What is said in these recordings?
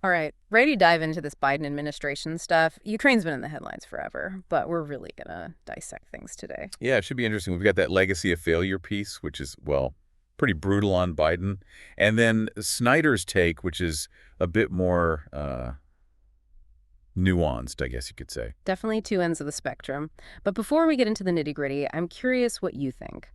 All right, ready to dive into this Biden administration stuff. Ukraine's been in the headlines forever, but we're really going to dissect things today. Yeah, it should be interesting. We've got that legacy of failure piece, which is, well, pretty brutal on Biden. And then Snyder's take, which is a bit more nuanced, I guess you could say. Definitely two ends of the spectrum. But before we get into the nitty-gritty, I'm curious what you think.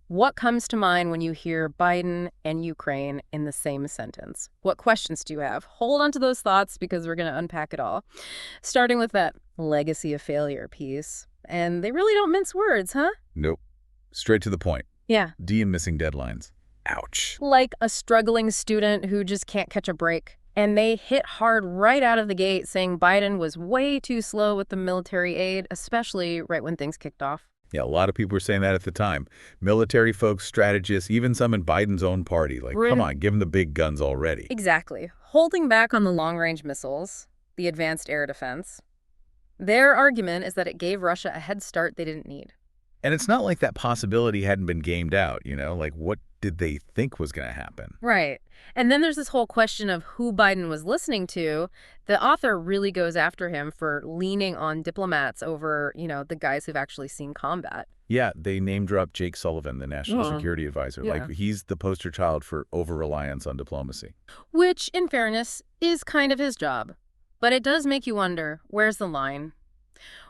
What comes to mind when you hear Biden and Ukraine in the same sentence? What questions do you have? Hold on to those thoughts because we're going to unpack it all. Starting with that legacy of failure piece. And they really don't mince words, huh? Nope. Straight to the point. Yeah. D and missing deadlines. Ouch. Like a struggling student who just can't catch a break. And they hit hard right out of the gate, saying Biden was way too slow with the military aid, especially right when things kicked off. Yeah, a lot of people were saying that at the time. Military folks, strategists, even some in Biden's own party. Like, come on, give them the big guns already. Exactly. Holding back on the long-range missiles, the advanced air defense. Their argument is that it gave Russia a head start they didn't need. And it's not like that possibility hadn't been gamed out, you know? Like, what did they think was going to happen? Right. And then there's this whole question of who Biden was listening to. The author really goes after him for leaning on diplomats over, the guys who've actually seen combat. Yeah, they name drop Jake Sullivan, the national security advisor. Yeah. Like, he's the poster child for over-reliance on diplomacy. Which, in fairness, is kind of his job. But it does make you wonder, where's the line?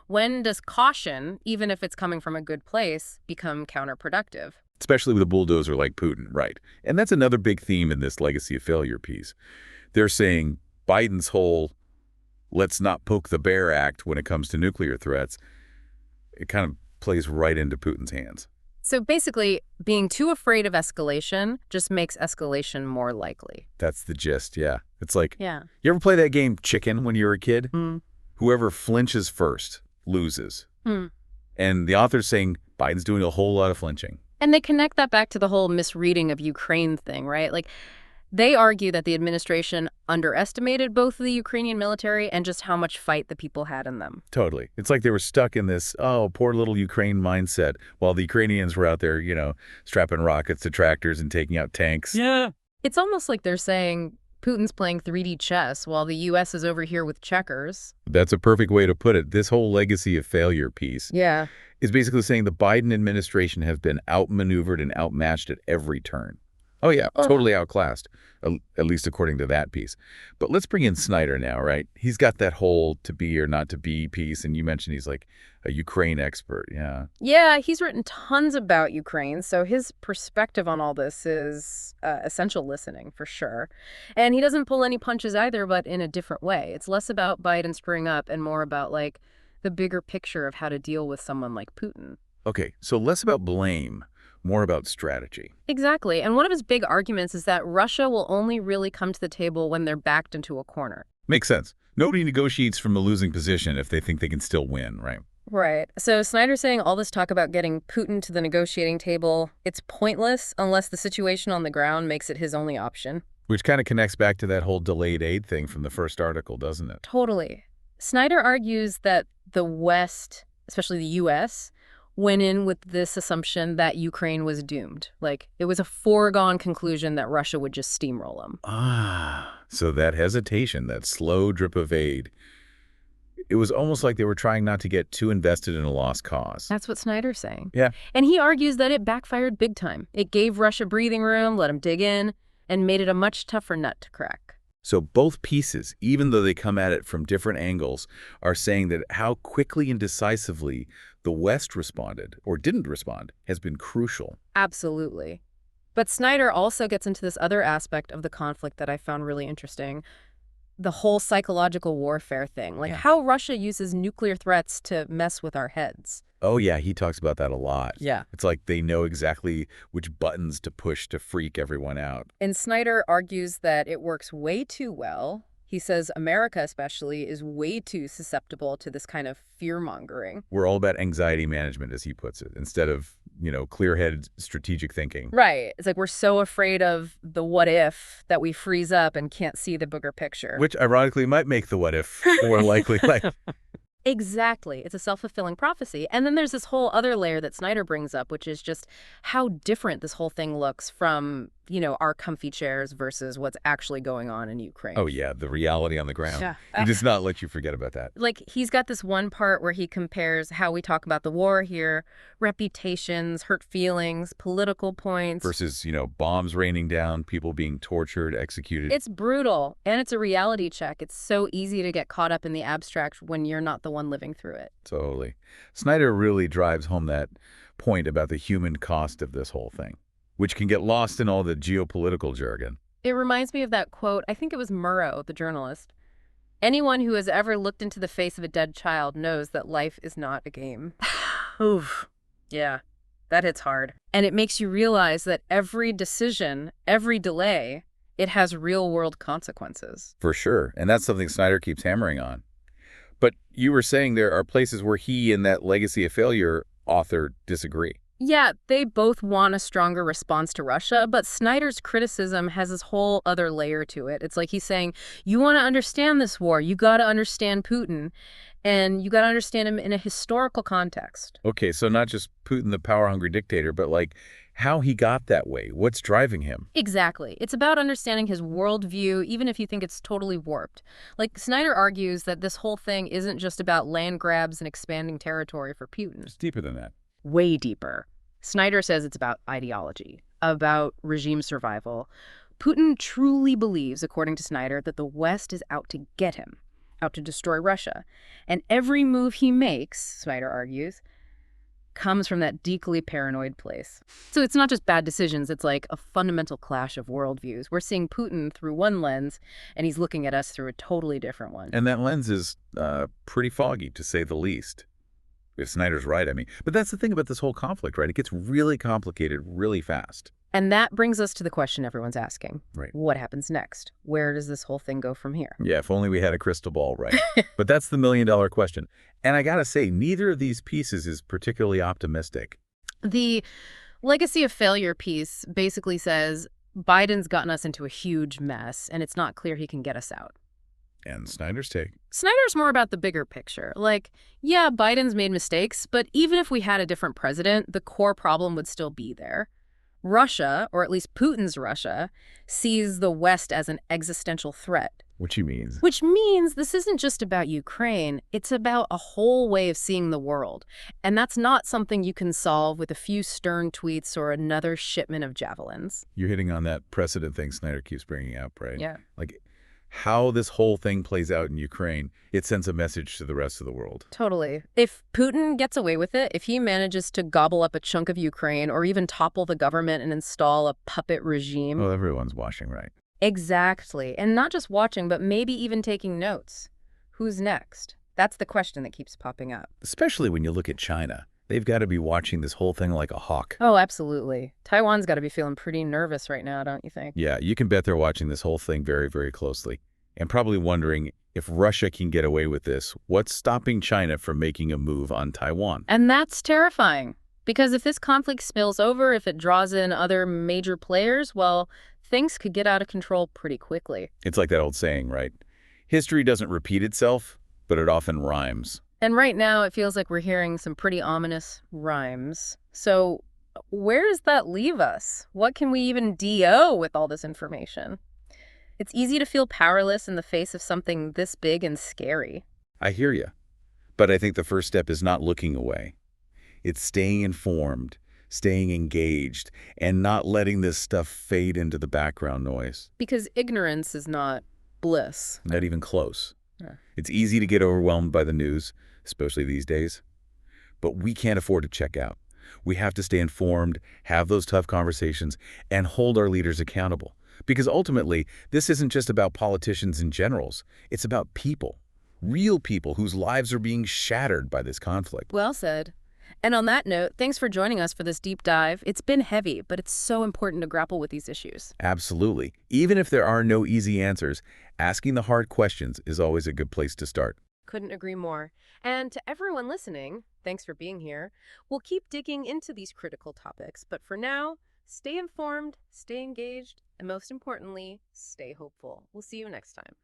When does caution, even if it's coming from a good place, become counterproductive? Especially with a bulldozer like Putin, right? And that's another big theme in this legacy of failure piece. They're saying Biden's whole let's not poke the bear act when it comes to nuclear threats, it kind of plays right into Putin's hands. So basically, being too afraid of escalation just makes escalation more likely. That's the gist, yeah. It's like, Yeah. you ever play that game Chicken when you were a kid? Mm. Whoever flinches first loses. Mm. And the author's saying Biden's doing a whole lot of flinching. And they connect that back to the whole misreading of Ukraine thing, right? Like, they argue that the administration underestimated both the Ukrainian military and just how much fight the people had in them. Totally. It's like they were stuck in this, oh, poor little Ukraine mindset, while the Ukrainians were out there, strapping rockets to tractors and taking out tanks. Yeah. It's almost like they're saying Putin's playing 3D chess while the U.S. is over here with checkers. That's a perfect way to put it. This whole legacy of failure piece is basically saying the Biden administration has been outmaneuvered and outmatched at every turn. Oh, yeah, totally outclassed, at least according to that piece. But let's bring in Snyder now, right? He's got that whole to be or not to be piece, and you mentioned he's like a Ukraine expert, yeah. Yeah, he's written tons about Ukraine, so his perspective on all this is essential listening, for sure. And he doesn't pull any punches either, but in a different way. It's less about Biden screwing up and more about, like, the bigger picture of how to deal with someone like Putin. Okay, so less about blame, more about strategy. Exactly. And one of his big arguments is that Russia will only really come to the table when they're backed into a corner. Makes sense. Nobody negotiates from a losing position if they think they can still win, right? Right. So Snyder's saying all this talk about getting Putin to the negotiating table, it's pointless unless the situation on the ground makes it his only option. Which kind of connects back to that whole delayed aid thing from the first article, doesn't it? Totally. Snyder argues that the West, especially the U.S., went in with this assumption that Ukraine was doomed. Like, it was a foregone conclusion that Russia would just steamroll them. So that hesitation, that slow drip of aid, it was almost like they were trying not to get too invested in a lost cause. That's what Snyder's saying. Yeah. And he argues that it backfired big time. It gave Russia breathing room, let them dig in, and made it a much tougher nut to crack. So both pieces, even though they come at it from different angles, are saying that how quickly and decisively the West responded, or didn't respond, has been crucial. Absolutely. But Snyder also gets into this other aspect of the conflict that I found really interesting. The whole psychological warfare thing, like how Russia uses nuclear threats to mess with our heads. Oh, yeah, he talks about that a lot. Yeah. It's like they know exactly which buttons to push to freak everyone out. And Snyder argues that it works way too well. He says America especially is way too susceptible to this kind of fear-mongering. We're all about anxiety management, as he puts it, instead of, clear-headed strategic thinking. Right. It's like we're so afraid of the what if that we freeze up and can't see the bigger picture. Which, ironically, might make the what if more likely. Exactly. It's a self-fulfilling prophecy. And then there's this whole other layer that Snyder brings up, which is just how different this whole thing looks from our comfy chairs versus what's actually going on in Ukraine. Oh, yeah, the reality on the ground. Yeah. He does not let you forget about that. Like, he's got this one part where he compares how we talk about the war here, reputations, hurt feelings, political points. Versus, bombs raining down, people being tortured, executed. It's brutal, and it's a reality check. It's so easy to get caught up in the abstract when you're not the one living through it. Totally. Snyder really drives home that point about the human cost of this whole thing, which can get lost in all the geopolitical jargon. It reminds me of that quote, I think it was Murrow, the journalist. Anyone who has ever looked into the face of a dead child knows that life is not a game. Oof. Yeah, that hits hard. And it makes you realize that every decision, every delay, it has real-world consequences. For sure. And that's something Snyder keeps hammering on. But you were saying there are places where he and that legacy of failure author disagree. Yeah, they both want a stronger response to Russia, but Snyder's criticism has this whole other layer to it. It's like he's saying, you want to understand this war, you got to understand Putin, and you got to understand him in a historical context. Okay, so not just Putin, the power-hungry dictator, but how he got that way, what's driving him. Exactly. It's about understanding his worldview, even if you think it's totally warped. Like, Snyder argues that this whole thing isn't just about land grabs and expanding territory for Putin. It's deeper than that. Way deeper. Snyder says it's about ideology, about regime survival. Putin truly believes, according to Snyder, that the West is out to get him, out to destroy Russia. And every move he makes, Snyder argues, comes from that deeply paranoid place. So it's not just bad decisions, it's like a fundamental clash of worldviews. We're seeing Putin through one lens, and he's looking at us through a totally different one. And that lens is pretty foggy, to say the least. If Snyder's right, I mean. But that's the thing about this whole conflict, right? It gets really complicated really fast. And that brings us to the question everyone's asking. Right. What happens next? Where does this whole thing go from here? Yeah, if only we had a crystal ball, right? But that's the million-dollar question. And I gotta say, neither of these pieces is particularly optimistic. The legacy of failure piece basically says Biden's gotten us into a huge mess, and it's not clear he can get us out. And Snyder's take. Snyder's more about the bigger picture. Like, yeah, Biden's made mistakes, but even if we had a different president, the core problem would still be there. Russia, or at least Putin's Russia, sees the West as an existential threat. Which he means. Which means this isn't just about Ukraine, it's about a whole way of seeing the world. And that's not something you can solve with a few stern tweets or another shipment of javelins. You're hitting on that precedent thing Snyder keeps bringing up, right? Yeah. Like, how this whole thing plays out in Ukraine, it sends a message to the rest of the world. Totally. If Putin gets away with it, if he manages to gobble up a chunk of Ukraine or even topple the government and install a puppet regime. Well, everyone's watching, right? Exactly. And not just watching, but maybe even taking notes. Who's next? That's the question that keeps popping up. Especially when you look at China. They've got to be watching this whole thing like a hawk. Oh, absolutely. Taiwan's got to be feeling pretty nervous right now, don't you think? Yeah, you can bet they're watching this whole thing very, very closely. And probably wondering, if Russia can get away with this, what's stopping China from making a move on Taiwan? And that's terrifying. Because if this conflict spills over, if it draws in other major players, well, things could get out of control pretty quickly. It's like that old saying, right? History doesn't repeat itself, but it often rhymes. And right now, it feels like we're hearing some pretty ominous rhymes. So where does that leave us? What can we even do with all this information? It's easy to feel powerless in the face of something this big and scary. I hear you. But I think the first step is not looking away. It's staying informed, staying engaged, and not letting this stuff fade into the background noise. Because ignorance is not bliss. Not even close. Yeah. It's easy to get overwhelmed by the news, especially these days. But we can't afford to check out. We have to stay informed, have those tough conversations, and hold our leaders accountable. Because ultimately, this isn't just about politicians and generals. It's about people, real people whose lives are being shattered by this conflict. Well said. And on that note, thanks for joining us for this deep dive. It's been heavy, but it's so important to grapple with these issues. Absolutely. Even if there are no easy answers, asking the hard questions is always a good place to start. Couldn't agree more. And to everyone listening, thanks for being here. We'll keep digging into these critical topics, but for now, stay informed, stay engaged, and most importantly, stay hopeful. We'll see you next time.